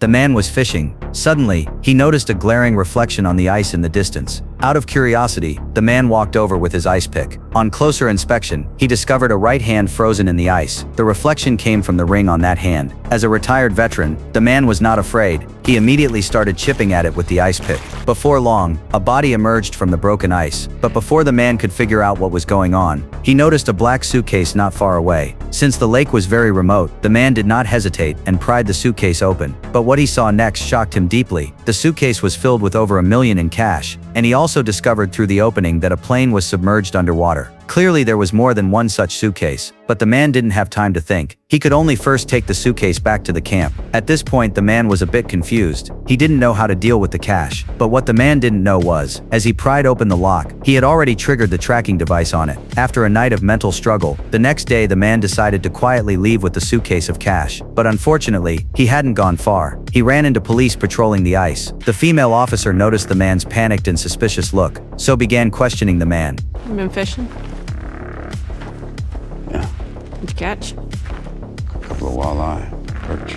The man was fishing. Suddenly, he noticed a glaring reflection on the ice in the distance. Out of curiosity, the man walked over with his ice pick. On closer inspection, he discovered a right hand frozen in the ice. The reflection came from the ring on that hand. As a retired veteran, the man was not afraid. He immediately started chipping at it with the ice pick. Before long, a body emerged from the broken ice. But before the man could figure out what was going on, he noticed a black suitcase not far away. Since the lake was very remote, the man did not hesitate and pried the suitcase open. But what he saw next shocked him deeply. The suitcase was filled with over $1 million in cash, and he also discovered through the opening that a plane was submerged underwater. Clearly there was more than one such suitcase, but the man didn't have time to think. He could only first take the suitcase back to the camp. At this point the man was a bit confused. He didn't know how to deal with the cash, but what the man didn't know was, as he pried open the lock, he had already triggered the tracking device on it. After a night of mental struggle, the next day the man decided to quietly leave with the suitcase of cash. But unfortunately, he hadn't gone far. He ran into police patrolling the ice. The female officer noticed the man's panicked and suspicious look, so began questioning the man. You been fishing? Yeah, What'd you catch? a couple of walleye, perch.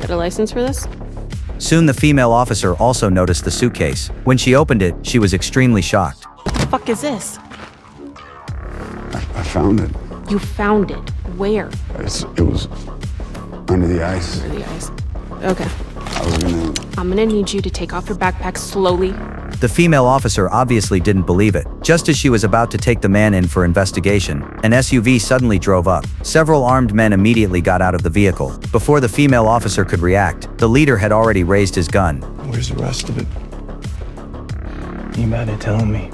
Got a license for this? Soon the female officer also noticed the suitcase. When she opened it, she was extremely shocked. What the fuck is this? I found it. You found it. Where? It was under the ice. Under the ice. Okay. I was gonna. I'm gonna need you to take off your backpack slowly. The female officer obviously didn't believe it. Just as she was about to take the man in for investigation, an SUV suddenly drove up. Several armed men immediately got out of the vehicle. Before the female officer could react, the leader had already raised his gun. Where's the rest of it? You mad at telling me?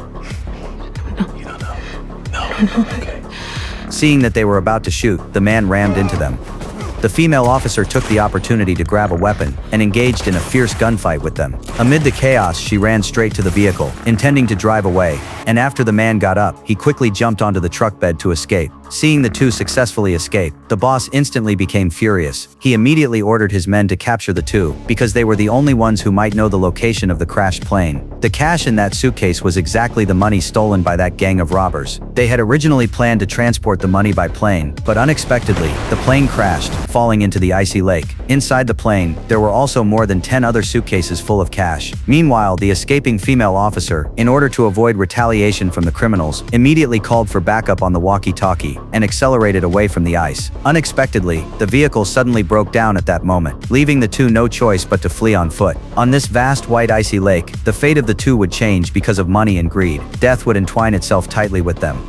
No. You don't know? No. Okay. Seeing that they were about to shoot, the man rammed into them. The female officer took the opportunity to grab a weapon and engaged in a fierce gunfight with them. Amid the chaos, she ran straight to the vehicle, intending to drive away, and after the man got up, he quickly jumped onto the truck bed to escape. Seeing the two successfully escape, the boss instantly became furious. He immediately ordered his men to capture the two, because they were the only ones who might know the location of the crashed plane. The cash in that suitcase was exactly the money stolen by that gang of robbers. They had originally planned to transport the money by plane, but unexpectedly, the plane crashed, falling into the icy lake. Inside the plane, there were also more than 10 other suitcases full of cash. Meanwhile, the escaping female officer, in order to avoid retaliation from the criminals, immediately called for backup on the walkie-talkie and accelerated away from the ice. Unexpectedly, the vehicle suddenly broke down at that moment, leaving the two no choice but to flee on foot. On this vast white icy lake, the fate of the two would change because of money and greed. Death would entwine itself tightly with them.